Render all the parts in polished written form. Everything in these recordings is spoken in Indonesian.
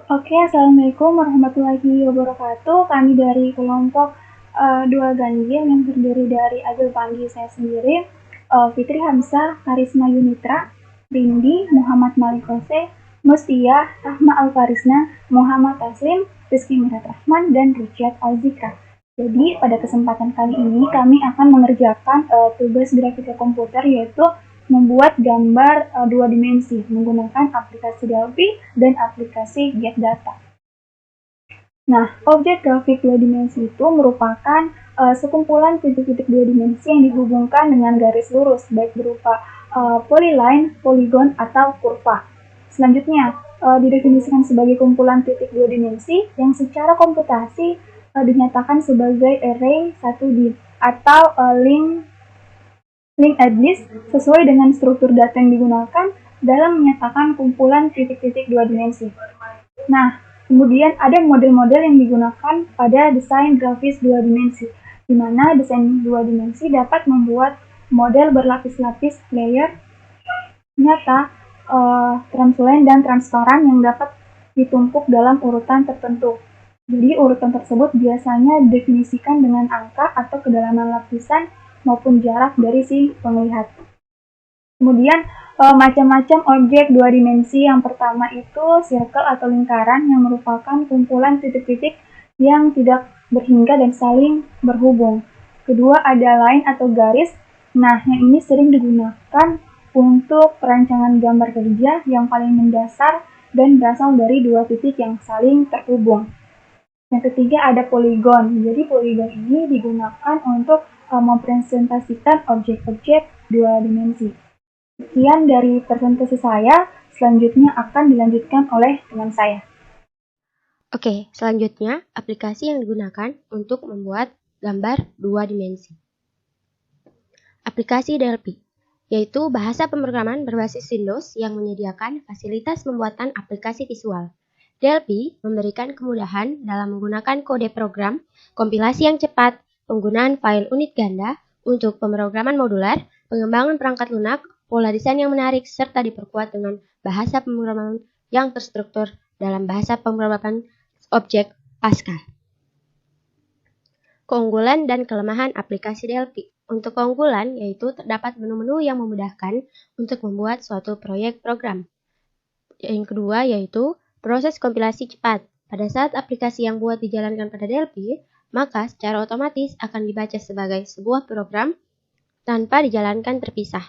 Oke, Assalamualaikum warahmatullahi wabarakatuh. Kami dari kelompok 2 Ganjil yang terdiri dari Agil Panggi saya sendiri, Fitri Hamzah, Karisma Yunitra, Rindi, Muhammad Malik Kose, Mustiah, Rahma Alfarisna, Muhammad Taslim, Rizky Mirat Rahman, dan Richard Alzikra. Jadi pada kesempatan kali ini kami akan mengerjakan tugas grafika komputer, yaitu membuat gambar dua dimensi menggunakan aplikasi Delphi dan aplikasi GetData. Nah, objek grafik dua dimensi itu merupakan sekumpulan titik-titik dua dimensi yang dihubungkan dengan garis lurus, baik berupa polyline, poligon, atau kurva. Selanjutnya, didefinisikan sebagai kumpulan titik dua dimensi yang secara komputasi dinyatakan sebagai array 1D atau linked list sesuai dengan struktur data yang digunakan dalam menyatakan kumpulan titik-titik dua dimensi. Nah, kemudian ada model-model yang digunakan pada desain grafis dua dimensi, di mana desain dua dimensi dapat membuat model berlapis-lapis layer nyata, translucent dan transparan yang dapat ditumpuk dalam urutan tertentu. Jadi urutan tersebut biasanya didefinisikan dengan angka atau kedalaman lapisan maupun jarak dari si penglihat. Kemudian macam-macam objek dua dimensi. Yang pertama itu circle atau lingkaran yang merupakan kumpulan titik-titik yang tidak berhingga dan saling berhubung. Kedua ada line atau garis. Nah, yang ini sering digunakan untuk perancangan gambar kerja yang paling mendasar dan berasal dari dua titik yang saling terhubung. Yang ketiga ada poligon. Jadi poligon ini digunakan untuk mempresentasikan objek-objek dua dimensi. Sekian dari presentasi saya, selanjutnya akan dilanjutkan oleh teman saya. Oke, selanjutnya aplikasi yang digunakan untuk membuat gambar dua dimensi. Aplikasi Delphi, yaitu bahasa pemrograman berbasis Windows yang menyediakan fasilitas pembuatan aplikasi visual. Delphi memberikan kemudahan dalam menggunakan kode program, kompilasi yang cepat, penggunaan file unit ganda untuk pemrograman modular, pengembangan perangkat lunak, pola desain yang menarik, serta diperkuat dengan bahasa pemrograman yang terstruktur dalam bahasa pemrograman objek Pascal. Keunggulan dan kelemahan aplikasi Delphi. Untuk keunggulan yaitu terdapat menu-menu yang memudahkan untuk membuat suatu proyek program. Yang kedua yaitu proses kompilasi cepat. Pada saat aplikasi yang buat dijalankan pada Delphi, maka secara otomatis akan dibaca sebagai sebuah program tanpa dijalankan terpisah.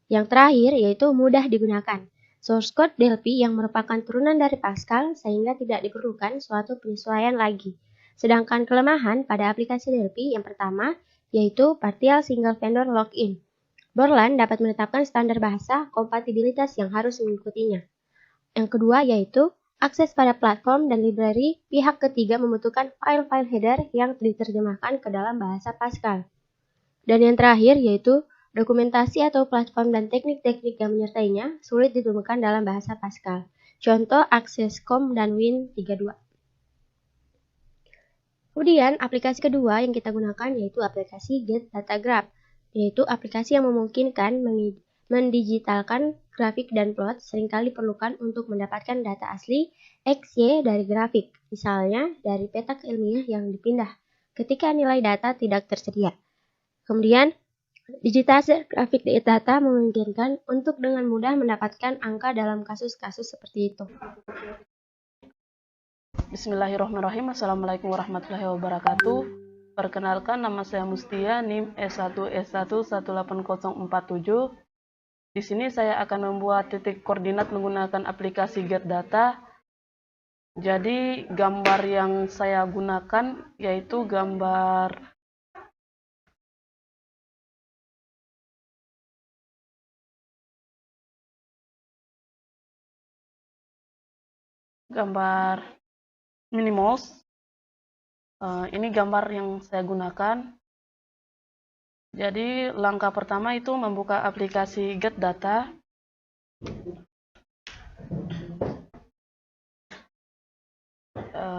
Yang terakhir yaitu mudah digunakan. Source code Delphi yang merupakan turunan dari Pascal sehingga tidak diperlukan suatu penyesuaian lagi. Sedangkan kelemahan pada aplikasi Delphi yang pertama yaitu partial single vendor login. Borland dapat menetapkan standar bahasa kompatibilitas yang harus mengikutinya. Yang kedua yaitu akses pada platform dan library, pihak ketiga membutuhkan file-file header yang diterjemahkan ke dalam bahasa Pascal. Dan yang terakhir yaitu dokumentasi atau platform dan teknik-teknik yang menyertainya sulit ditemukan dalam bahasa Pascal. Contoh Access.com dan Win32. Kemudian aplikasi kedua yang kita gunakan yaitu aplikasi GetData Graph, yaitu aplikasi yang memungkinkan mendigitalkan grafik dan plot seringkali diperlukan untuk mendapatkan data asli XY dari grafik, misalnya dari peta ilmiah yang dipindah ketika nilai data tidak tersedia. Kemudian, digitalisasi grafik data memungkinkan untuk dengan mudah mendapatkan angka dalam kasus-kasus seperti itu. Bismillahirrahmanirrahim. Assalamualaikum warahmatullahi wabarakatuh. Perkenalkan, nama saya Mustia, NIM S1S1 18047. Di sini saya akan membuat titik koordinat menggunakan aplikasi GetData. Jadi gambar yang saya gunakan yaitu gambar Minimouse. Ini gambar yang saya gunakan. Jadi langkah pertama itu membuka aplikasi GetData.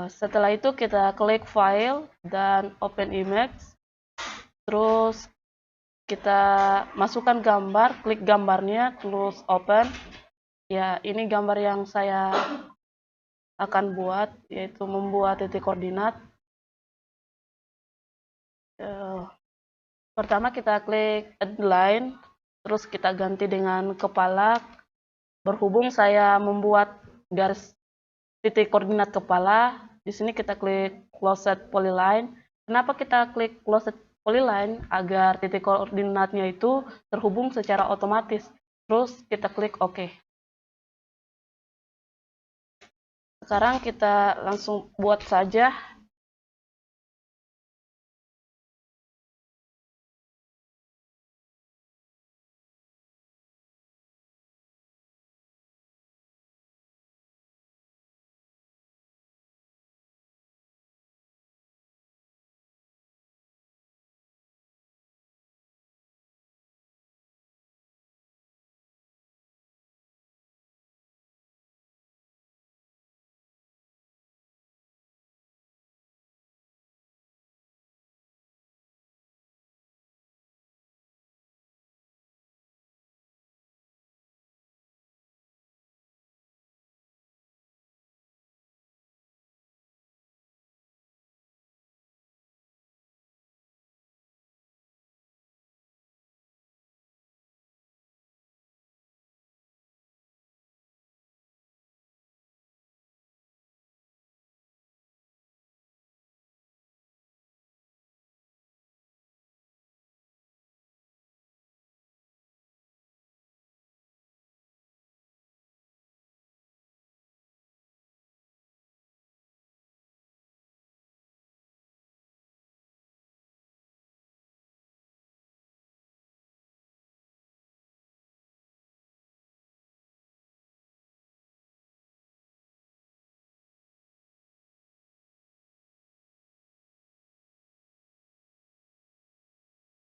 Setelah itu kita klik file dan open image. Terus kita masukkan gambar, klik gambarnya, close open. Ya, ini gambar yang saya akan buat, yaitu membuat titik koordinat. Pertama kita klik add line, terus kita ganti dengan kepala. Berhubung saya membuat garis titik koordinat kepala, di sini kita klik closed polyline. Kenapa kita klik closed polyline? Agar titik koordinatnya itu terhubung secara otomatis. Terus kita klik OK. Sekarang kita langsung buat saja.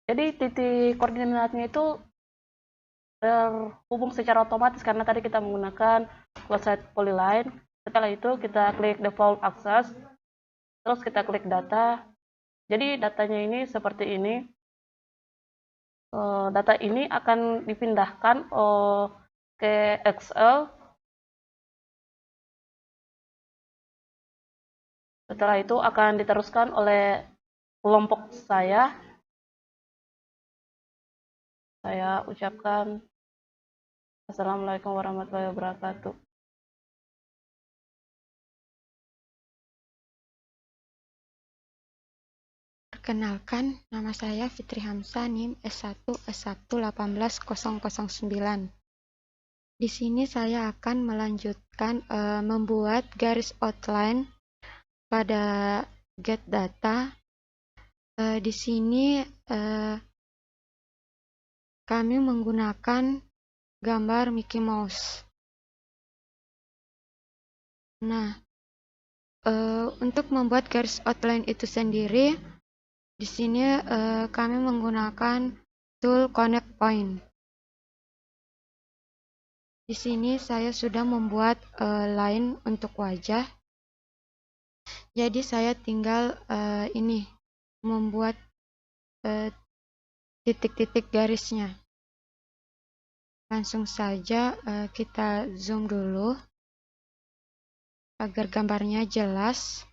Jadi titik koordinatnya itu terhubung secara otomatis karena tadi kita menggunakan closed polyline. Setelah itu kita klik default access, terus kita klik data. Jadi datanya ini seperti ini. Data ini akan dipindahkan ke Excel. Setelah itu akan diteruskan oleh kelompok saya. Saya ucapkan Assalamualaikum warahmatullahi wabarakatuh. Perkenalkan, nama saya Fitri Hamzah, NIM S1S1180009. Di sini saya akan melanjutkan membuat garis outline pada get data. Di sini kami menggunakan gambar Mickey Mouse. Nah, untuk membuat garis outline itu sendiri, di sini kami menggunakan tool Connect Point. Di sini saya sudah membuat line untuk wajah. Jadi saya tinggal membuat titik-titik garisnya. Langsung saja kita zoom dulu agar gambarnya jelas.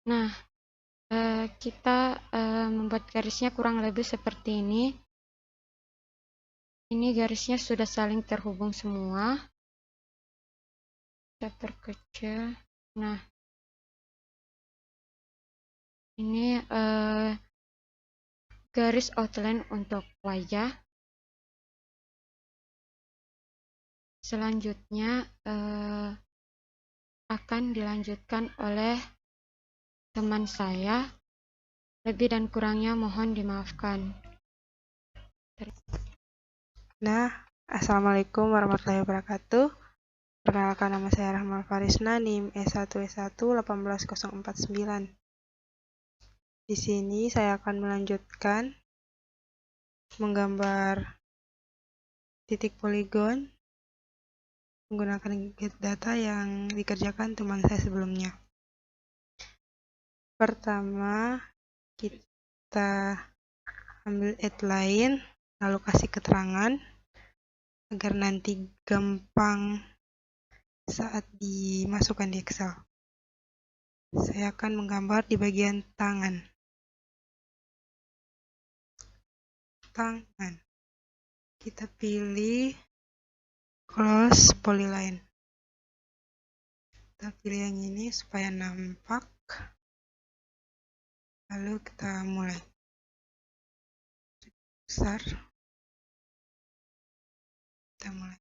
Nah, kita membuat garisnya kurang lebih seperti ini. Ini garisnya sudah saling terhubung semua. Kita perkecil. Nah, ini garis outline untuk wajah. Selanjutnya akan dilanjutkan oleh teman saya. Lebih dan kurangnya mohon dimaafkan. Nah, Assalamualaikum warahmatullahi wabarakatuh. Perkenalkan, nama saya Rahma Farisna, NIM S1S1 18049. Di sini saya akan melanjutkan menggambar titik poligon menggunakan get data yang dikerjakan teman saya sebelumnya. Pertama, kita ambil outline, lalu kasih keterangan agar nanti gampang saat dimasukkan di Excel. Saya akan menggambar di bagian tangan. Kita pilih close polyline. Kita pilih yang ini supaya nampak. Lalu kita mulai. Besar. Kita mulai.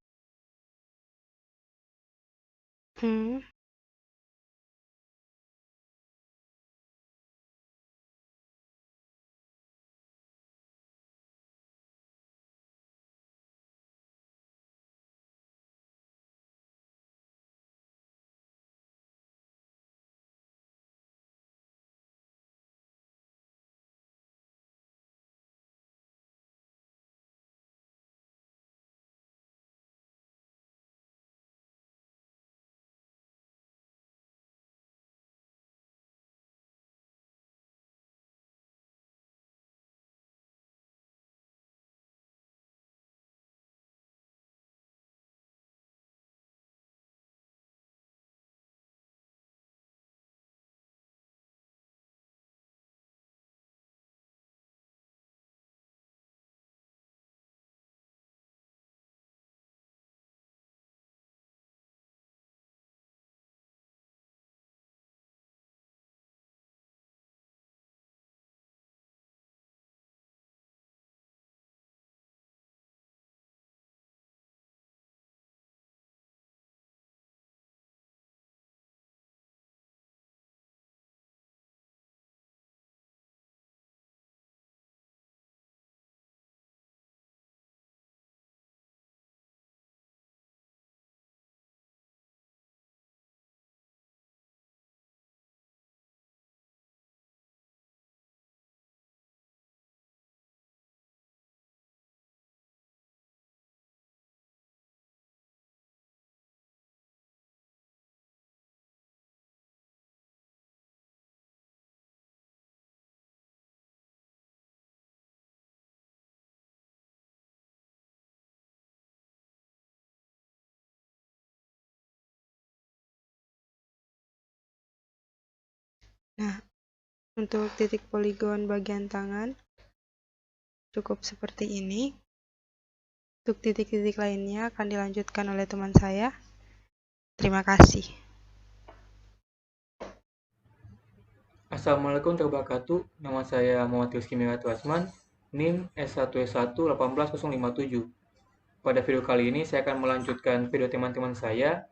Nah, untuk titik poligon bagian tangan cukup seperti ini. Untuk titik-titik lainnya akan dilanjutkan oleh teman saya. Terima kasih. Assalamualaikum warahmatullahi wabarakatuh. Nama saya Muhammad Rizky Miratu Asman, NIM S1S1 18057. Pada video kali ini saya akan melanjutkan video teman-teman saya,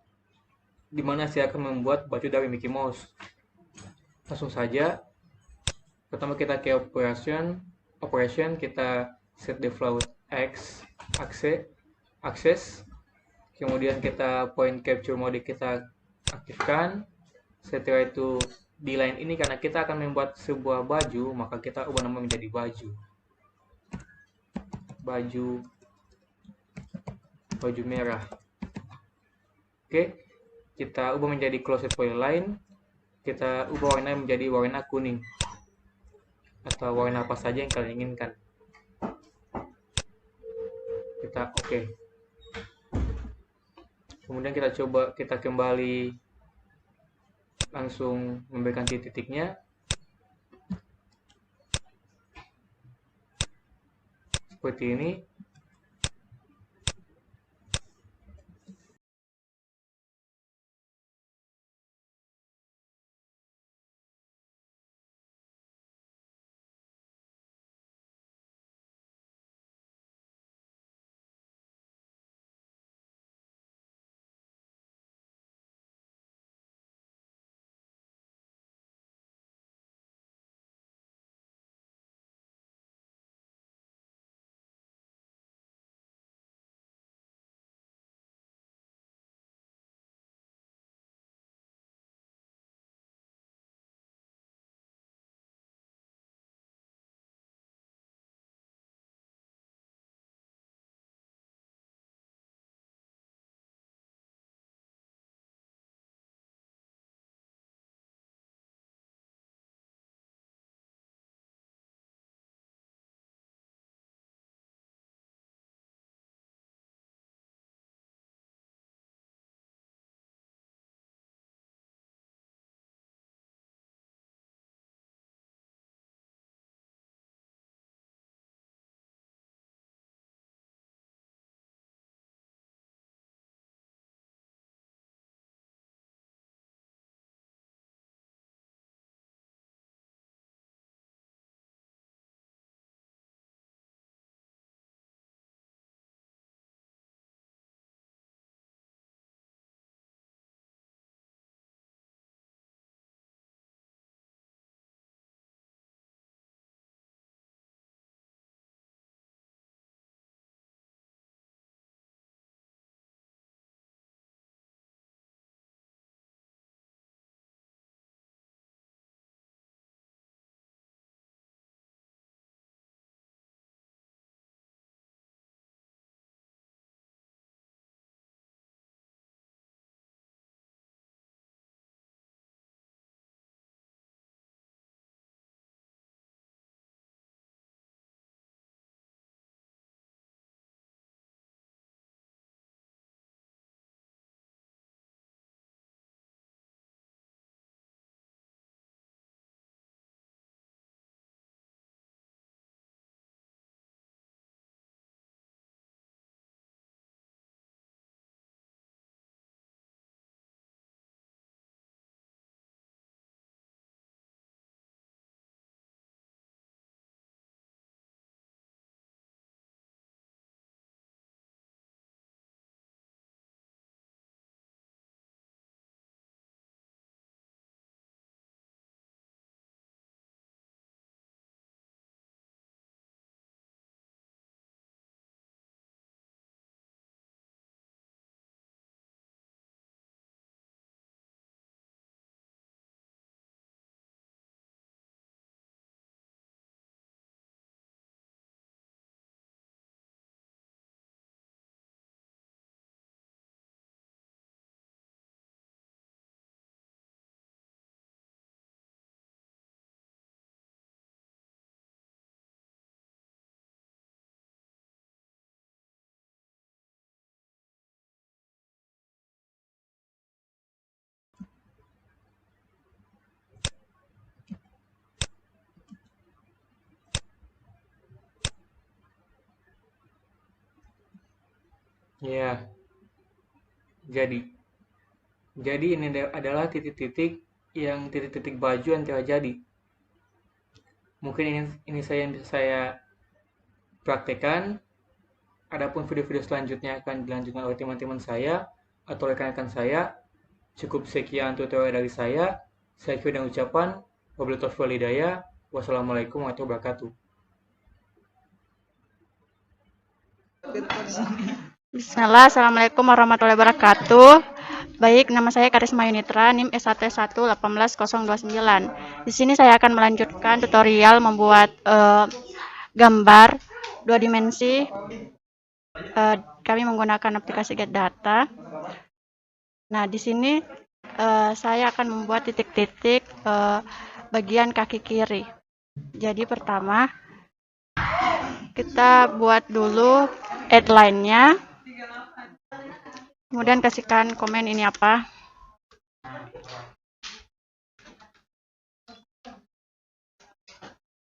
di mana saya akan membuat baju dari Mickey Mouse. Langsung saja. Pertama kita ke operation, kita set the float axis, kemudian kita point capture mode kita aktifkan. Setelah itu di line ini, karena kita akan membuat sebuah baju, maka kita ubah nama menjadi baju merah. Oke, kita ubah menjadi closed polyline. Kita ubah warna menjadi warna kuning atau warna apa saja yang kalian inginkan. Kita oke. Kemudian kita kembali langsung memberikan titik-titiknya seperti ini. Ya, jadi ini adalah titik-titik baju yang telah jadi. Mungkin ini saya yang bisa saya praktekkan. Adapun video-video selanjutnya akan dilanjutkan oleh teman-teman saya atau rekan-rekan saya. Cukup sekian tutorial dari saya. Saya akhiri dengan ucapan wabillahi taufiq wal hidayah. Wassalamualaikum warahmatullahi wabarakatuh. Bismillah, Assalamualaikum warahmatullahi wabarakatuh. Baik, nama saya Karisma Yunitra, NIM S1S1-18029. Di sini saya akan melanjutkan tutorial membuat gambar 2 dimensi. Kami menggunakan aplikasi Get Data. Nah, di sini saya akan membuat titik-titik bagian kaki kiri. Jadi pertama, kita buat dulu headline-nya. Kemudian kasihkan komen ini apa.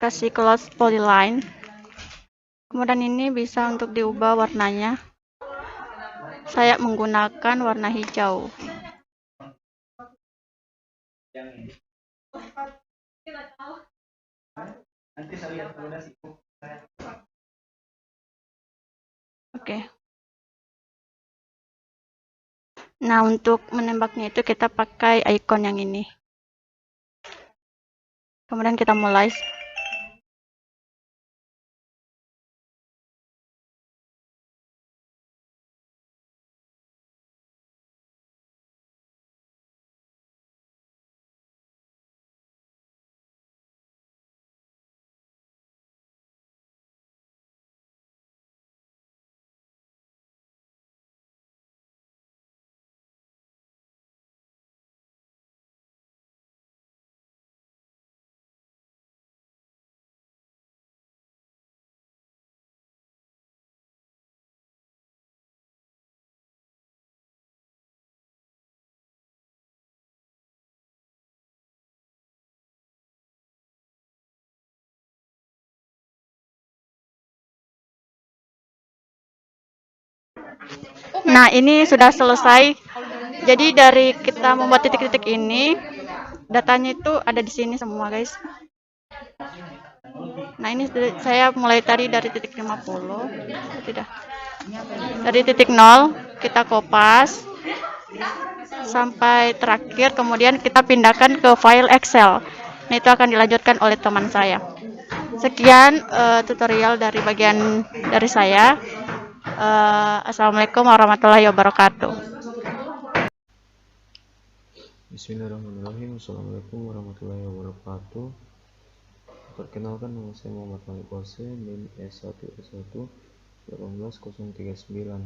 kasih close polyline. Kemudian ini bisa untuk diubah warnanya. Saya menggunakan warna hijau. Oke. Nah, untuk menembaknya itu kita pakai icon yang ini. Kemudian kita mulai. Nah, ini sudah selesai. Jadi dari kita membuat titik-titik ini, datanya itu ada di sini semua, guys. Nah, ini saya mulai tadi dari titik 50. Tidak. Dari titik 0 kita kopas sampai terakhir, kemudian kita pindahkan ke file Excel. Nah, itu akan dilanjutkan oleh teman saya. Sekian tutorial dari bagian dari saya. Assalamualaikum warahmatullahi wabarakatuh. Bismillahirrahmanirrahim. Assalamualaikum warahmatullahi wabarakatuh. Perkenalkan, nama saya Muhammad Malik Wase, NIM S1S1 18039.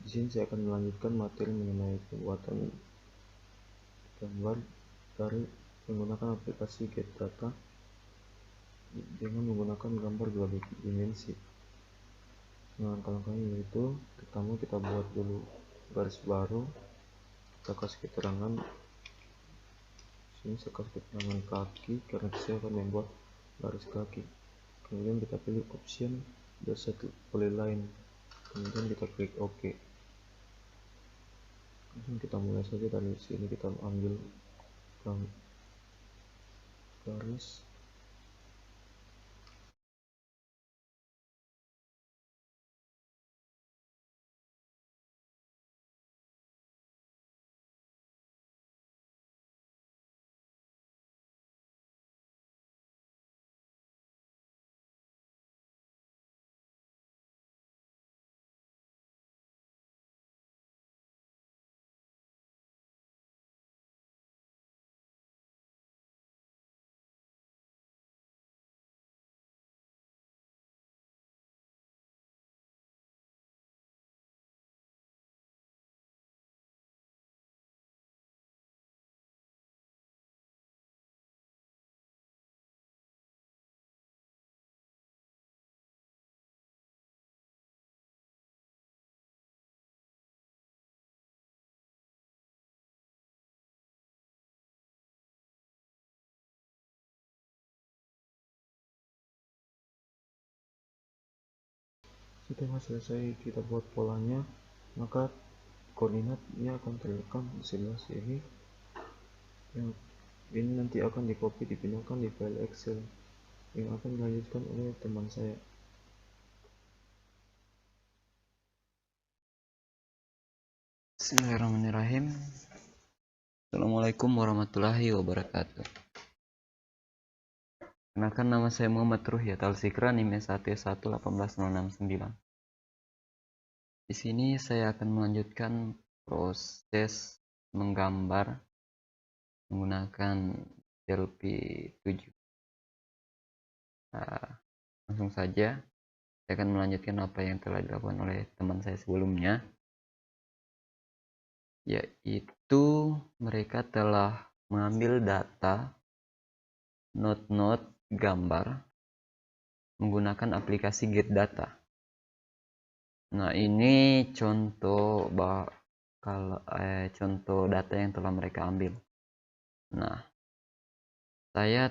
Di sini saya akan melanjutkan materi mengenai pembuatan gambar dari menggunakan aplikasi GetData dengan menggunakan gambar dua dimensi. Langkah-langkahnya yaitu, pertama kita buat dulu garis baru, kita kasih keterangan. Sini saya kasih keterangan kaki karena saya akan membuat garis kaki. Kemudian kita pilih option the set polyline, kemudian kita klik OK. Langsung kita mulai saja dari sini, kita ambil garis. Setelah selesai kita buat polanya, maka koordinatnya akan terrekam di sebelah sini. Yang ini nanti akan dicopy dipindahkan di file Excel yang akan dilanjutkan oleh teman saya. Bismillahirrahmanirrahim. Assalamualaikum warahmatullahi wabarakatuh. Kenalkan, nama saya Muhammad Ruhyat Al-Zikra, NIM S1S1 18069. Di sini saya akan melanjutkan proses menggambar menggunakan DLP 7. Langsung saja saya akan melanjutkan apa yang telah dilakukan oleh teman saya sebelumnya, yaitu mereka telah mengambil data node-node gambar menggunakan aplikasi GetData. Nah, ini contoh contoh data yang telah mereka ambil. Nah, saya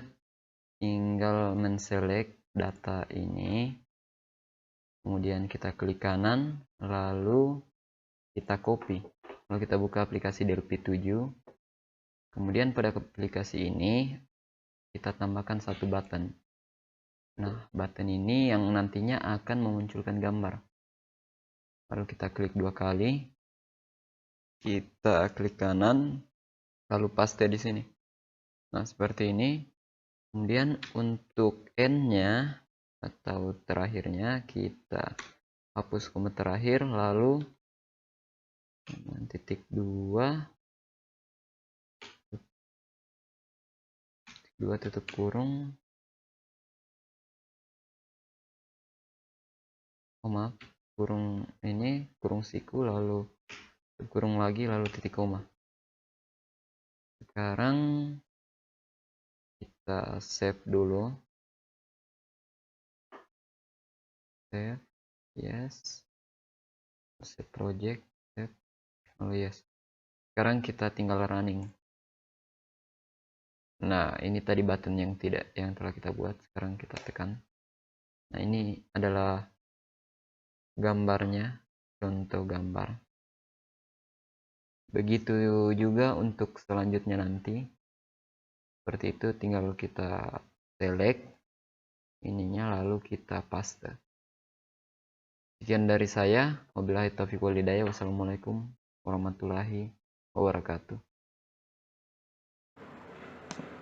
tinggal menselect data ini, kemudian kita klik kanan, lalu kita copy, lalu kita buka aplikasi Delphi 7. Kemudian pada aplikasi ini kita tambahkan satu button. Nah, button ini yang nantinya akan memunculkan gambar. Lalu kita klik 2 kali, kita klik kanan, lalu paste di sini. Nah, seperti ini. Kemudian untuk N-nya atau terakhirnya kita hapus koma terakhir, lalu titik 2 tutup kurung, maaf, kurung ini, kurung siku, lalu kurung lagi, lalu titik koma. Sekarang kita save dulu, save, yes, save project, save, oh yes. Sekarang kita tinggal running. Nah, ini tadi button yang telah kita buat, sekarang kita tekan. Nah, ini adalah gambarnya, contoh gambar. Begitu juga untuk selanjutnya nanti. Seperti itu, tinggal kita select ininya, lalu kita paste. Sekian dari saya. Wabillahi taufiq wal hidayah. Wassalamualaikum warahmatullahi wabarakatuh.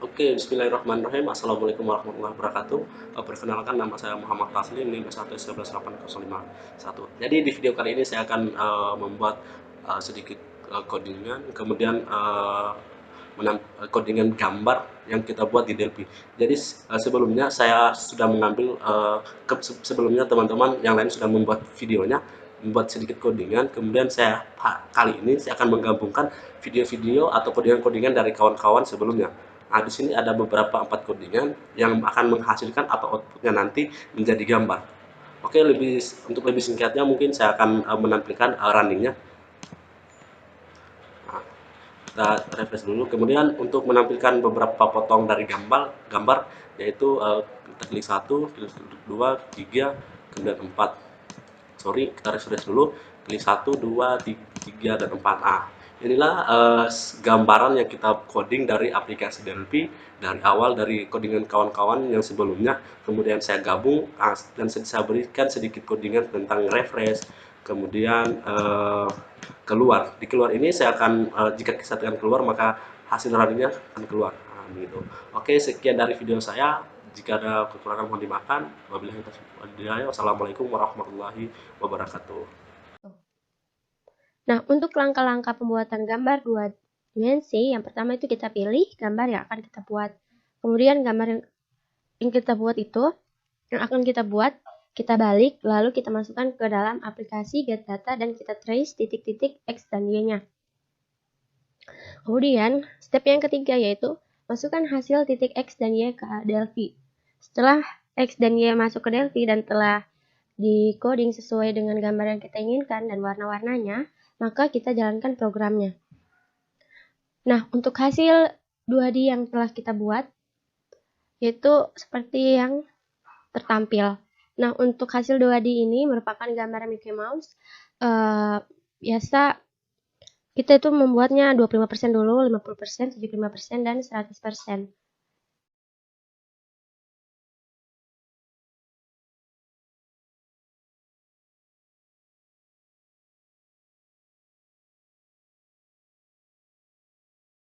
Oke, bismillahirrahmanirrahim. Assalamualaikum warahmatullahi wabarakatuh. Perkenalkan, nama saya Muhammad Taslim, NIM 1118051. Jadi di video kali ini saya akan membuat sedikit codingan, kemudian codingan gambar yang kita buat di Delphi. Jadi sebelumnya saya sudah mengambil, sebelumnya teman-teman yang lain sudah membuat videonya, membuat sedikit codingan, kemudian kali ini saya akan menggabungkan video-video atau codingan-codingan dari kawan-kawan sebelumnya. Nah, di sini ada beberapa 4 codingan yang akan menghasilkan atau outputnya nanti menjadi gambar. Oke, untuk lebih singkatnya mungkin saya akan menampilkan runningnya. Nah, kita refresh dulu. Kemudian untuk menampilkan beberapa potong dari gambar yaitu kita klik 1, klik 2, 3, kemudian 4. Sorry, kita refresh dulu. Klik 1, 2, 3, dan 4. Ah, inilah gambaran yang kita coding dari aplikasi Delphi dari awal, dari codingan kawan-kawan yang sebelumnya. Kemudian saya gabung dan saya berikan sedikit codingan tentang refresh. Kemudian keluar. Di keluar ini saya akan jika kita tekan keluar maka hasil runningnya akan keluar. Nah, gitu. Oke, sekian dari video saya. Jika ada kekurangan mohon dimaafkan. Wabillahi taufiq wal hidayah. Wassalamualaikum warahmatullahi wabarakatuh. Nah, untuk langkah-langkah pembuatan gambar 2 dimensi, yang pertama itu kita pilih gambar yang akan kita buat. Kemudian gambar yang kita buat itu, yang akan kita buat, kita balik, lalu kita masukkan ke dalam aplikasi Get Data dan kita trace titik-titik X dan Y-nya. Kemudian, step yang ketiga yaitu masukkan hasil titik X dan Y ke Delphi. Setelah X dan Y masuk ke Delphi dan telah di coding sesuai dengan gambar yang kita inginkan dan warna-warnanya, maka kita jalankan programnya. Nah, untuk hasil 2D yang telah kita buat, yaitu seperti yang tertampil. Nah, untuk hasil 2D ini merupakan gambar Mickey Mouse. Biasa kita itu membuatnya 25% dulu, 50%, 75%, dan 100%.